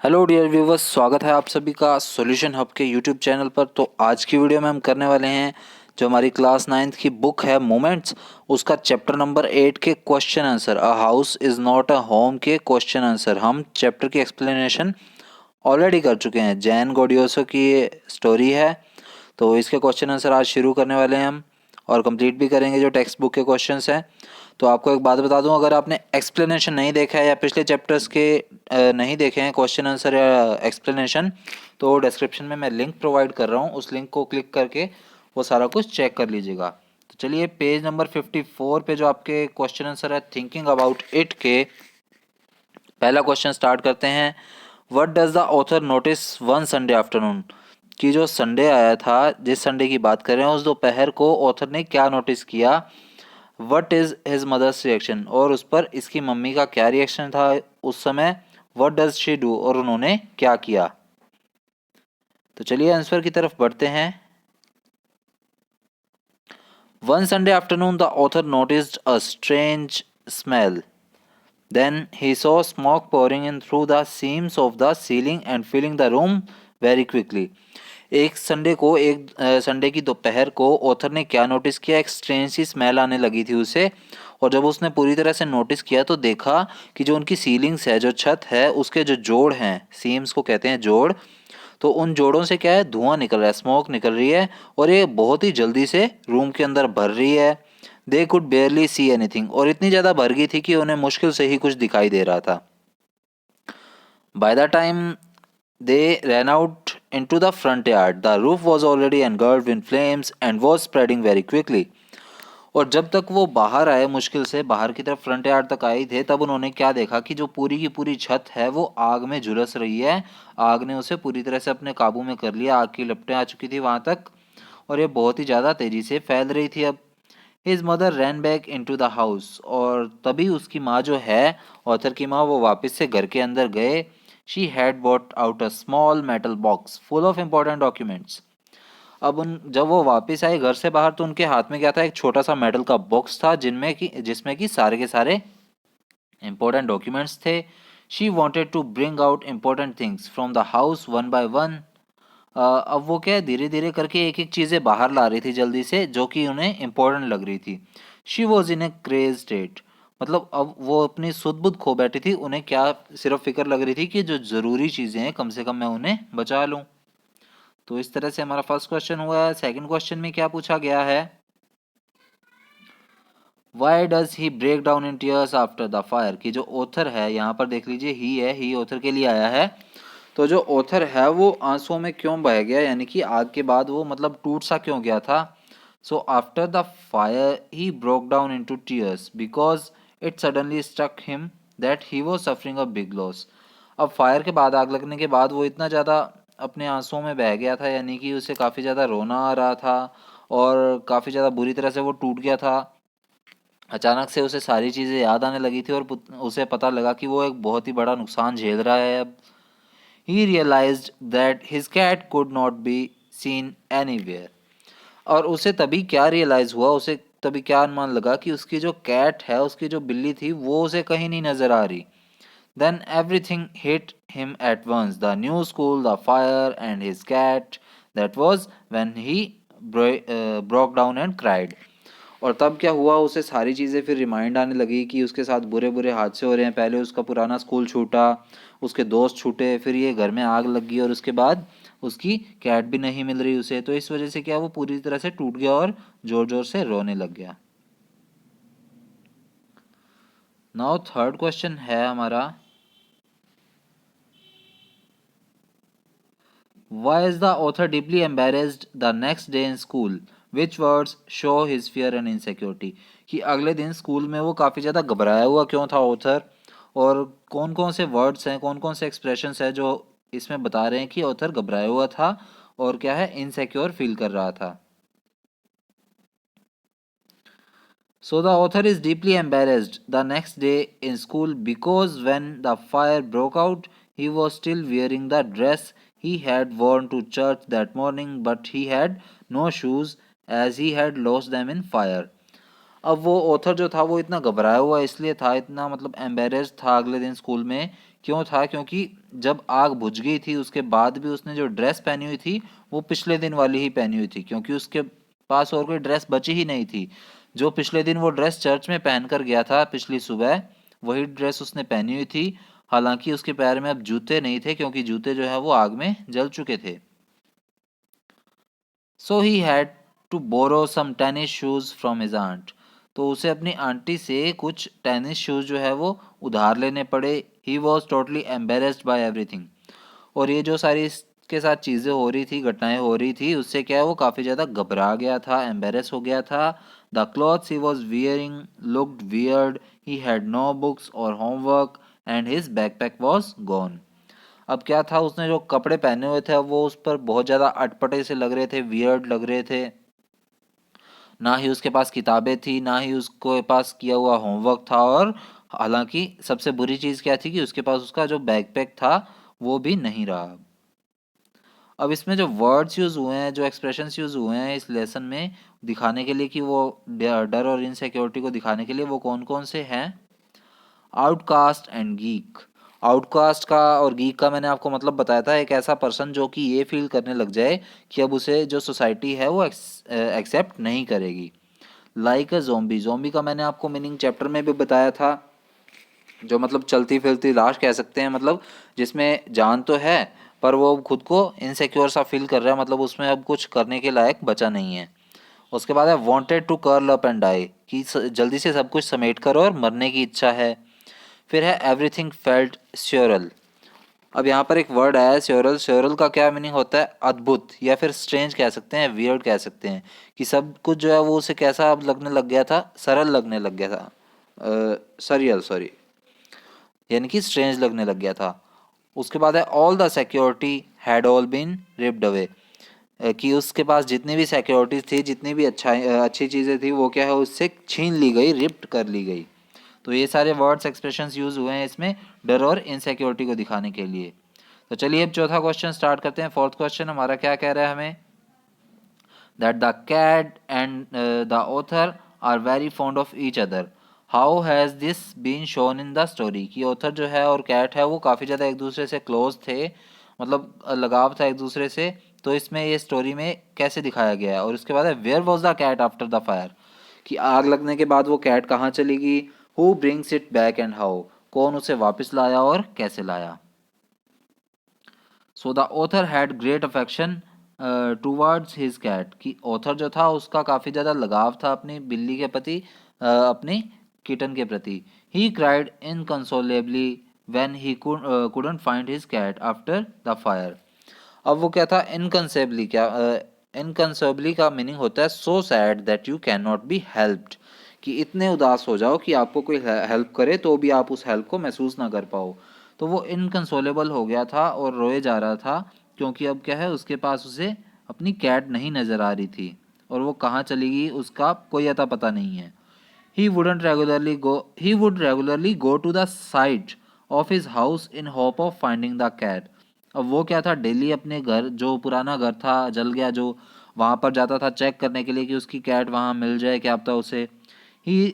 Hello dear viewers, स्वागत है आप सभी का सॉल्यूशन हब के यूट्यूब चैनल पर। तो आज की वीडियो में हम करने वाले हैं जो हमारी क्लास 9th की बुक है मोमेंट्स, उसका चैप्टर नंबर 8 के question answer a house is not a home के क्वेश्चन आंसर। हम चैप्टर की एक्सप्लेनेशन ऑलरेडी कर चुके हैं, जैन गोडियोसो की ये स्टोरी है। तो इसके क्वेश्चन आंसर आज शुरू करने वाले हैं हम, और कंप्लीट भी करेंगे जो टेक्स्ट बुक के क्वेश्चंस हैं। तो आपको एक बात बता दूं, अगर आपने एक्सप्लेनेशन नहीं देखा है या पिछले चैप्टर्स के नहीं देखे हैं क्वेश्चन आंसर या एक्सप्लेनेशन, तो डिस्क्रिप्शन में मैं लिंक प्रोवाइड कर रहा हूँ, उस लिंक को क्लिक करके वो सारा कुछ चेक कर लीजिएगा। तो चलिए पेज नंबर 54 पे जो आपके क्वेश्चन आंसर है थिंकिंग अबाउट इट के पहला क्वेश्चन स्टार्ट करते हैं। What does the author notice one Sunday afternoon, कि जो संडे आया था, जिस संडे की बात कर रहे हैं, उस दोपहर को ऑथर ने क्या नोटिस किया। What is his mother's reaction, और उस पर इसकी मम्मी का क्या रिएक्शन था उस समय। वट डज शी डू, और उन्होंने क्या किया। तो चलिए आंसर की तरफ बढ़ते हैं। One Sunday afternoon the author noticed a strange smell, then he saw smoke pouring in through the seams of the ceiling and filling the room very quickly. एक संडे को, एक संडे की दोपहर को ऑथर ने क्या नोटिस किया, एक स्ट्रेंज सी स्मेल आने लगी थी उसे। और जब उसने पूरी तरह से नोटिस किया तो देखा कि जो उनकी सीलिंग्स है, जो छत है, उसके जो जोड़ हैं, सीम्स को कहते हैं जोड़, तो उन जोड़ों से क्या है, धुआं निकल रहा है, स्मोक निकल रही है, और ये बहुत ही जल्दी से रूम के अंदर भर रही है। दे कुड बेयरली सी एनीथिंग, और इतनी ज़्यादा भर गई थी कि उन्हें मुश्किल से ही कुछ दिखाई दे रहा था। By the time they ran out into the front yard, the roof was already engulfed in flames and was spreading very quickly. और जब तक वो बाहर आए, मुश्किल से बाहर की तरफ फ्रंट यार्ड तक आए थे, तब उन्होंने क्या देखा कि जो पूरी की पूरी छत है वो आग में झुलस रही है। आग ने उसे पूरी तरह से अपने काबू में कर लिया, आग की लपटें आ चुकी थी वहां तक, और ये बहुत ही ज़्यादा तेजी से फैल रही थी। अब his mother ran back into the house, और तभी उसकी माँ जो है, ऑथर की माँ, वो वापस से घर के अंदर गए। She had bought out a small metal box full of important documents. अब उन जब वो वापस आए घर से बाहर, तो उनके हाथ में क्या था, एक छोटा सा मेटल का बॉक्स था जिसमें कि सारे के सारे इंपॉर्टेंट डॉक्यूमेंट्स थे। She wanted to bring out important things from the house one by one. अब वो क्या है, धीरे धीरे करके एक एक चीज़ें बाहर ला रही थी जल्दी से, जो कि उन्हें इम्पोर्टेंट लग रही थी। She was in A craze state, मतलब अब वो अपनी सुध बुध खो बैठी थी। उन्हें क्या सिर्फ फिक्र लग रही थी कि जो ज़रूरी चीज़ें हैं कम से कम मैं उन्हें बचा लूँ। तो इस तरह से हमारा फर्स्ट क्वेश्चन हुआ है। सेकंड क्वेश्चन में क्या पूछा गया है, why does he break down in tears after the fire, कि जो ऑथर है, यहाँ पर देख लीजिए ही है, ही ऑथर के लिए आया है। तो जो ऑथर है वो आंसुओं में क्यों बह गया, यानी कि आग के बाद वो मतलब टूट सा क्यों गया था। So after the fire he broke down into tears because it suddenly struck him that he was suffering a big loss. अब फायर के बाद, आग लगने के बाद, वो इतना ज़्यादा अपने आंसुओं में बह गया था, यानी कि उसे काफ़ी ज़्यादा रोना आ रहा था, और काफ़ी ज़्यादा बुरी तरह से वो टूट गया था। अचानक से उसे सारी चीज़ें याद आने लगी थी, और उसे पता लगा कि वो एक बहुत ही बड़ा नुकसान झेल रहा है अब। He realized that his cat could not be seen anywhere. और उसे तभी क्या रियलाइज हुआ, उसे तभी क्या अनुमान लगा कि उसकी जो कैट है, उसकी जो बिल्ली थी, वो उसे कहीं नहीं नजर आ रही। Then everything hit him at once: the new school, the fire, and his cat. That was when he broke down and cried. और तब क्या हुआ, उसे सारी चीज़ें फिर रिमाइंड आने लगी कि उसके साथ बुरे बुरे हादसे हो रहे हैं। पहले उसका पुराना स्कूल छूटा, उसके दोस्त छूटे, फिर ये घर में आग लगी, और उसके बाद उसकी कैट भी नहीं मिल रही उसे। तो इस वजह से क्या, वो पूरी तरह से टूट गया और जोर जोर से रोने लग गया। नाउ थर्ड क्वेश्चन है हमारा, Why is the author deeply embarrassed the next day in school? Which words show his fear and insecurity? कि अगले दिन स्कूल में वो काफ़ी ज़्यादा घबराया हुआ क्यों था ऑथर, और कौन कौन से वर्ड्स हैं, कौन कौन से एक्सप्रेशंस हैं जो इसमें बता रहे हैं कि ऑथर घबराया हुआ था और क्या है, इनसिक्योर फील कर रहा था। So the author is deeply embarrassed the next day in school because when the fire broke out, he was still wearing the dress he had worn to church that morning, but he had no shoes as he had lost them in fire. अब वो author जो था वो इतना घबराया हुआ इसलिए था, इतना मतलब एम्बेरेस्ड था अगले दिन स्कूल में। क्यों था? क्योंकि जब आग बुझ गई थी उसके बाद भी उसने जो ड्रेस पहनी हुई थी वो पिछले दिन वाली ही पहनी हुई थी, क्योंकि उसके पास और कोई ड्रेस बची ही नहीं थी। जो पिछले दिन वो ड्रेस चर्च में पहन कर गया था पिछली सुबह, वही ड्रेस उसने पहनी हुई थी। हालांकि उसके पैर में अब जूते नहीं थे, क्योंकि जूते जो है वो आग में जल चुके थे। So he had to borrow some tennis shoes from his aunt. तो उसे अपनी आंटी से कुछ टेनिस शूज जो है वो उधार लेने पड़े। He was totally embarrassed by everything. और ये जो सारी इसके साथ चीज़ें हो रही थी, घटनाएं हो रही थी, उससे क्या है वो काफ़ी ज़्यादा घबरा गया था, एम्बेरस हो गया था। The clothes he was wearing looked weird. He had no books or homework and his backpack was gone. अब क्या था, उसने जो कपड़े पहने हुए थे अब वो उस पर बहुत ज़्यादा अटपटे से लग रहे थे, वियर्ड लग रहे थे। ना ही उसके पास किताबें थी, ना ही उसके पास किया हुआ होमवर्क था, और हालांकि सबसे बुरी चीज़ क्या थी कि उसके पास उसका जो बैकपैक था वो भी नहीं रहा। अब इसमें जो वर्ड्स यूज़ हुए हैं, जो एक्सप्रेशंस यूज़ हुए हैं इस लेसन में दिखाने के लिए कि वो डर और इनसिक्योरिटी को दिखाने के लिए, वो कौन कौन से हैं? Outcast and geek. आउटकास्ट का और गीक का मैंने आपको मतलब बताया था, एक ऐसा पर्सन जो कि ये फील करने लग जाए कि अब उसे जो सोसाइटी है वो एक्सेप्ट नहीं करेगी। लाइक अ जोम्बी। जोम्बी का मैंने आपको मीनिंग चैप्टर में भी बताया था, जो मतलब चलती फिरती लाश कह सकते हैं, मतलब जिसमें जान तो है पर वो खुद को इनसिक्योर सा फील कर रहा है, मतलब उसमें अब कुछ करने के लायक बचा नहीं है। उसके बाद है wanted to curl up and die, कि जल्दी से सब कुछ समेट कर और मरने की इच्छा है। फिर है एवरीथिंग फेल्ट स्योरल। अब यहाँ पर एक वर्ड आया है स्योरल। स्योरल का क्या मीनिंग होता है? अद्भुत, या फिर स्ट्रेंज कह सकते हैं, वियर्ड कह सकते हैं, कि सब कुछ जो है वो उसे कैसा अब लगने लग गया था, सरल लगने लग गया था, सरियल सॉरी, यानी कि स्ट्रेंज लगने लग गया था। उसके बाद है all the security had all been ripped away, कि उसके पास जितनी भी सिक्योरिटीज थी, जितनी भी अच्छी चीज़ें थी, वो क्या है उससे छीन ली गई, रिप्ड कर ली गई। तो ये सारे वर्ड्स एक्सप्रेशंस यूज हुए हैं इसमें डर और इनसिक्योरिटी को दिखाने के लिए। तो चलिए अब चौथा क्वेश्चन स्टार्ट करते हैं। फोर्थ क्वेश्चन हमारा क्या कह रहा है हमें? that the cat and the author are very fond of each other. How has this been shown in the story? कि ऑथर जो है और कैट है वो काफ़ी ज़्यादा एक दूसरे से क्लोज थे, मतलब लगाव था एक दूसरे से। तो इसमें ये स्टोरी में कैसे दिखाया गया है? और उसके बाद है where was the cat after the fire, कि आग लगने के बाद वो कैट कहाँ चली गई। Who brings it back and how, कौन उसे वापस लाया और कैसे लाया। So the author had great affection towards his cat, कि ऑथर जो था उसका काफ़ी ज़्यादा लगाव था अपनी बिल्ली के प्रति, अपनी किटन के प्रति। He cried inconsolably when he couldn't find his cat after the fire. अब वो क्या था इनकंसेबली, क्या इनकंसेबली का मीनिंग होता है so sad that you can not be helped, कि इतने उदास हो जाओ कि आपको कोई हेल्प करे तो भी आप उस हेल्प को महसूस ना कर पाओ। तो वो इनकंसोलेबल हो गया था और रोए जा रहा था, क्योंकि अब क्या है उसके पास उसे अपनी कैट नहीं नज़र आ रही थी, और वो कहाँ चली गई उसका कोई अता पता नहीं है। He would regularly go to the site of his house in hope of finding the cat. अब वो क्या था, डेली अपने घर, जो पुराना घर था जल गया जो, वहाँ पर जाता था चेक करने के लिए कि उसकी कैट वहाँ मिल जाए, क्या पता उसे। ही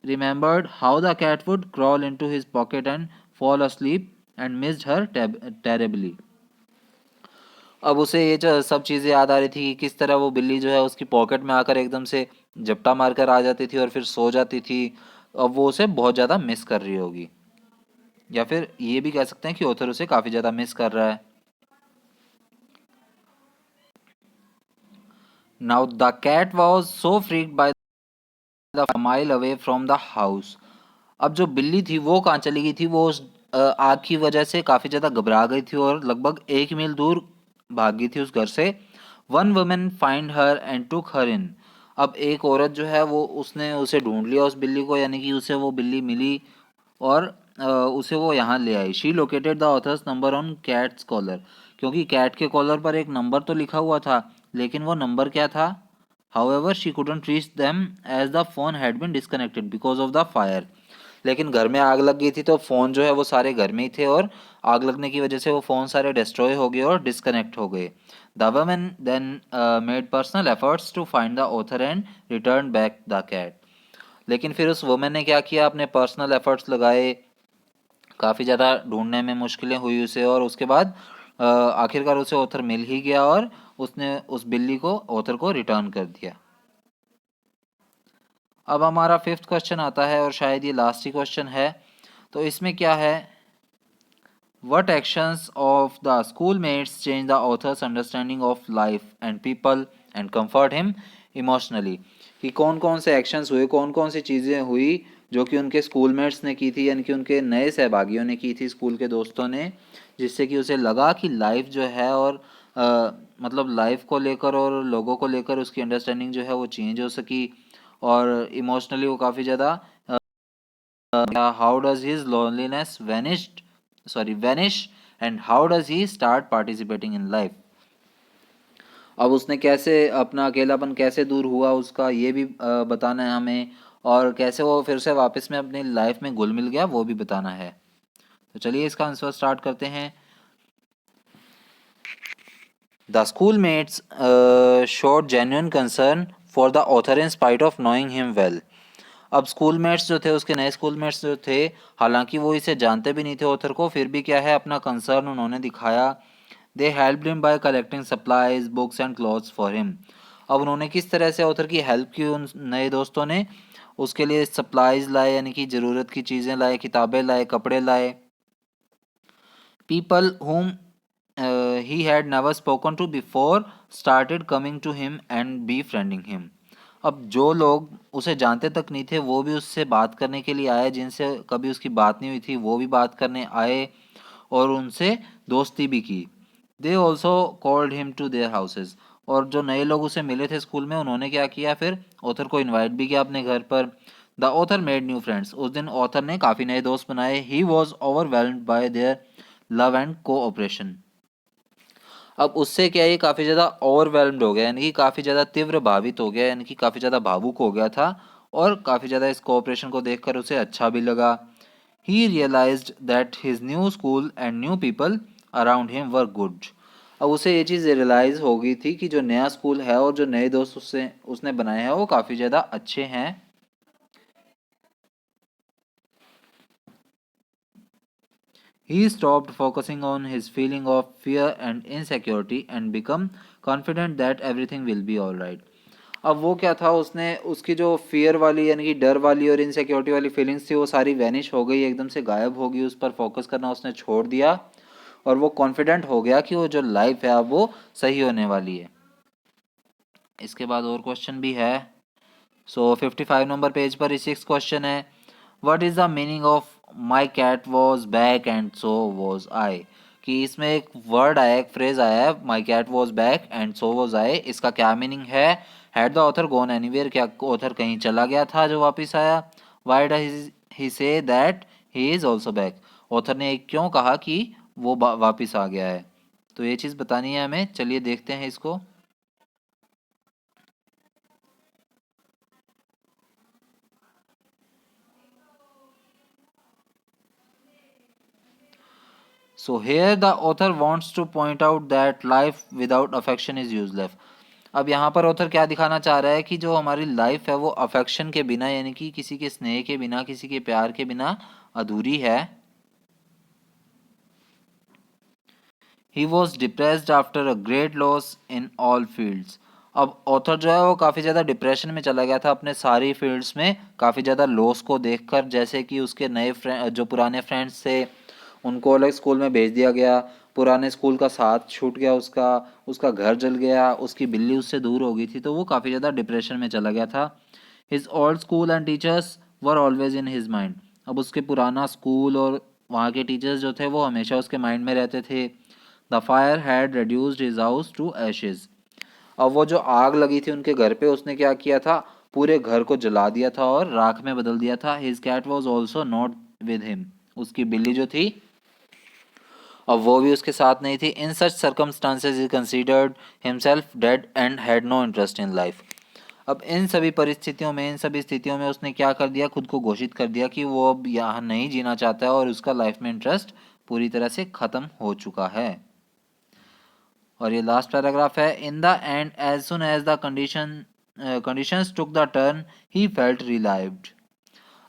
remembered how the cat would crawl into his pocket and fall asleep and missed her terribly. अब उसे ये जो सब चीज़ें याद आ रही थी कि किस तरह वो बिल्ली जो है उसकी पॉकेट में आकर एकदम से झपटा मारकर आ जाती थी और फिर सो जाती थी। अब वो उसे बहुत ज़्यादा मिस कर रही होगी, या फिर ये भी कह सकते हैं कि ऑथर उसे काफ़ी ज़्यादा मिस कर रहा है। Now the cat was so freaked by the mile away from the house. अब जो बिल्ली थी वो कहाँ चली गई थी, वो उस आग की वजह से काफ़ी ज़्यादा घबरा गई थी और लगभग 1 मील दूर भाग गई थी उस घर से। One women find her and took her in. अब एक औरत जो है वो उसने उसे ढूंढ लिया उस बिल्ली को, यानी कि उसे वो बिल्ली मिली और उसे वो यहाँ ले आई। She located the author's number on cat's collar, क्योंकि कैट के कॉलर पर एक नंबर तो लिखा हुआ था, लेकिन वो नंबर क्या था? However, she couldn't reach them as the phone had been disconnected because of the fire. लेकिन घर में आग लग गई थी तो फ़ोन जो है वो सारे घर में ही थे, और आग लगने की वजह से वो फ़ोन सारे डिस्ट्रॉय हो गए और डिस्कनेक्ट हो गए। The women then made personal efforts to find the author and return back the cat. लेकिन फिर उस वुमेन ने क्या किया, अपने पर्सनल एफर्ट्स लगाए, काफ़ी ज़्यादा ढूंढने में मुश्किलें हुई उसे, और उसके बाद आखिरकार उसे ऑथर मिल ही गया और उसने उस बिल्ली को ऑथर को रिटर्न कर दिया। अब हमारा फिफ्थ क्वेश्चन आता है और शायद ये लास्ट ही क्वेश्चन है। तो इसमें क्या है, What actions of the schoolmates change the author's understanding of life and people and comfort him emotionally? कि कौन कौन से एक्शंस हुए, कौन कौन सी चीज़ें हुई जो कि उनके स्कूलमेट्स ने की थी, यानी कि उनके नए सहभागियों ने की थी, स्कूल के दोस्तों ने, जिससे कि उसे लगा कि लाइफ जो है और मतलब लाइफ को लेकर और लोगों को लेकर उसकी अंडरस्टैंडिंग जो है वो चेंज हो सकी, और इमोशनली वो काफ़ी ज़्यादा how does his loneliness vanish and how does he start participating in life? अब उसने कैसे अपना अकेलापन कैसे दूर हुआ उसका, ये भी बताना है हमें, और कैसे वो फिर से वापस में अपनी लाइफ में घुल मिल गया वो भी बताना है। तो चलिए इसका आंसर स्टार्ट करते हैं। The schoolmates showed genuine concern for the author in spite of knowing him well. अब स्कूलमेट्स जो थे, उसके नए स्कूलमेट्स जो थे, हालांकि वो इसे जानते भी नहीं थे ऑथर को, फिर भी क्या है, अपना कंसर्न उन्होंने दिखाया। दे helped him by collecting supplies books and clothes for him. अब उन्होंने किस तरह से ऑथर की हेल्प की, उन नए दोस्तों ने उसके लिए सप्लाईज लाए, यानी कि ज़रूरत की चीज़ें लाए, किताबें लाए, कपड़े लाए। People whom he had never spoken to before started coming to him and befriending him. अब जो लोग उसे जानते तक नहीं थे वो भी उससे बात करने के लिए आए, जिनसे कभी उसकी बात नहीं हुई थी वो भी बात करने आए और उनसे दोस्ती भी की। They also called him to their houses. और जो नए लोग उसे मिले थे स्कूल में, उन्होंने क्या किया, फिर ऑथर को इनवाइट भी किया अपने घर पर। The author made new friends. उस दिन ऑथर ने काफ़ी नए दोस्त बनाए। He was overwhelmed bye their love and cooperation. अब उससे क्या है, ये काफ़ी ज़्यादा ओवरवेल्म्ड हो गया, यानी कि काफ़ी ज़्यादा तीव्र भावित हो गया, यानी कि काफ़ी ज़्यादा भावुक हो गया था, और काफ़ी ज़्यादा इस कोऑपरेशन को देखकर उसे अच्छा भी लगा। He realised that his new school and new people around him were good. अब उसे ये चीज़ रियलाइज़ हो गई थी कि जो नया स्कूल है और जो नए दोस्त उससे उसने बनाए हैं वो काफ़ी ज़्यादा अच्छे हैं। He stopped focusing on his feeling of fear and insecurity and become confident that everything will be all right. अब वो क्या था, उसने उसकी जो फियर वाली यानी कि डर वाली और इनसिक्योरिटी वाली फीलिंग्स थी वो सारी वैनिश हो गई, एकदम से गायब हो गई, उस पर फोकस करना उसने छोड़ दिया, और वो कॉन्फिडेंट हो गया कि वो जो लाइफ है अब वो सही होने वाली है। इसके बाद और क्वेश्चन भी है। सो 55 नंबर पेज पर ही सिक्स क्वेश्चन है। What is the meaning of my cat was back and so was I? कि इसमें एक वर्ड आया, एक फ्रेज आया है, my cat was back and so was I. इसका क्या मीनिंग है? Had the author gone anywhere? क्या ऑथर कहीं चला गया था जो वापस आया? Y does he say that he is also back? Author ने क्यों कहा कि वो वापस आ गया है? तो ये चीज़ बतानी है हमें। चलिए देखते हैं इसको। So here the author wants to point out that life without affection is useless. अब यहाँ पर ऑथर क्या दिखाना चाह रहा है कि जो हमारी लाइफ है वो अफेक्शन के बिना, यानी कि किसी के स्नेह के बिना, किसी के प्यार के बिना अधूरी है। He was depressed after a great loss in all fields. अब ऑथर जो है वो काफ़ी ज़्यादा डिप्रेशन में चला गया था अपने सारी फील्ड्स में, काफ़ी ज़्यादा लॉस को देखकर, जैसे कि उसके नए फ्रेंड, जो पुराने फ्रेंड्स थे उनको अलग स्कूल में भेज दिया गया, पुराने स्कूल का साथ छूट गया उसका, उसका घर जल गया, उसकी बिल्ली उससे दूर हो गई थी, तो वो काफ़ी ज़्यादा डिप्रेशन में चला गया था। His old school and teachers were always in his mind. अब उसके पुराना स्कूल और वहाँ के टीचर्स जो थे वो हमेशा उसके माइंड में रहते थे। The fire had reduced his house to ashes. अब वो जो आग लगी थी उनके घर पे, उसने क्या किया था, पूरे घर को जला दिया था और राख में बदल दिया था। His cat was also not with him. उसकी बिल्ली जो थी अब वो भी उसके साथ नहीं थी। In such circumstances he considered himself dead and had no interest in life. अब इन सभी परिस्थितियों में, इन सभी स्थितियों में उसने क्या कर दिया, खुद को घोषित कर दिया कि वो अब यहाँ नहीं जीना चाहता है और उसका लाइफ में इंटरेस्ट पूरी तरह से ख़त्म हो चुका है। और ये लास्ट पैराग्राफ है। In the end as soon as the condition conditions took the turn, he felt relieved.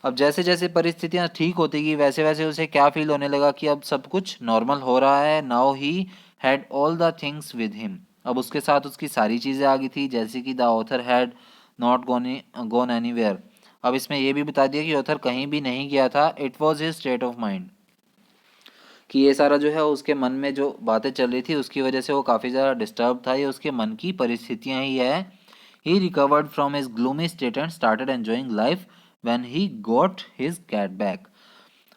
अब जैसे जैसे परिस्थितियां ठीक होती गई वैसे वैसे उसे क्या फील होने लगा कि अब सब कुछ नॉर्मल हो रहा है. Now he had all the things with him. अब उसके साथ उसकी सारी चीज़ें आ गई थी, जैसे कि the author had not gone anywhere. अब इसमें यह भी बता दिया कि ऑथर कहीं भी नहीं गया था. It was his state of mind, कि ये सारा जो है उसके मन में जो बातें चल रही थी उसकी वजह से वो काफ़ी ज़्यादा डिस्टर्ब था. ये उसके मन की परिस्थितियां ही है. He recovered from his gloomy state and started enjoying life when he got his cat back.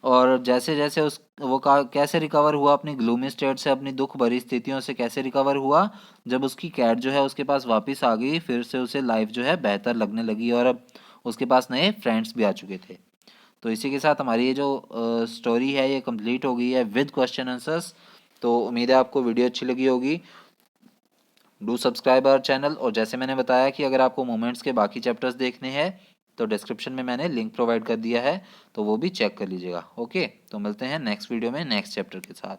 और जैसे जैसे उस वो कैसे रिकवर हुआ अपनी ग्लूमी स्टेट से, अपनी दुख भरी स्थितियों से कैसे रिकवर हुआ, जब उसकी कैट जो है उसके पास वापस आ गई. फिर से उसे लाइफ जो है बेहतर लगने लगी और अब उसके पास नए फ्रेंड्स भी आ चुके थे. तो इसी के साथ हमारी ये जो स्टोरी है ये कंप्लीट हो गई है विद क्वेश्चन आंसर्स. तो उम्मीद है आपको वीडियो अच्छी लगी होगी. Do subscribe our channel. और जैसे मैंने बताया कि अगर आपको मोमेंट्स के बाकी चैप्टर्स देखने हैं तो डिस्क्रिप्शन में मैंने लिंक प्रोवाइड कर दिया है, तो वो भी चेक कर लीजिएगा. ओके, तो मिलते हैं नेक्स्ट वीडियो में नेक्स्ट चैप्टर के साथ.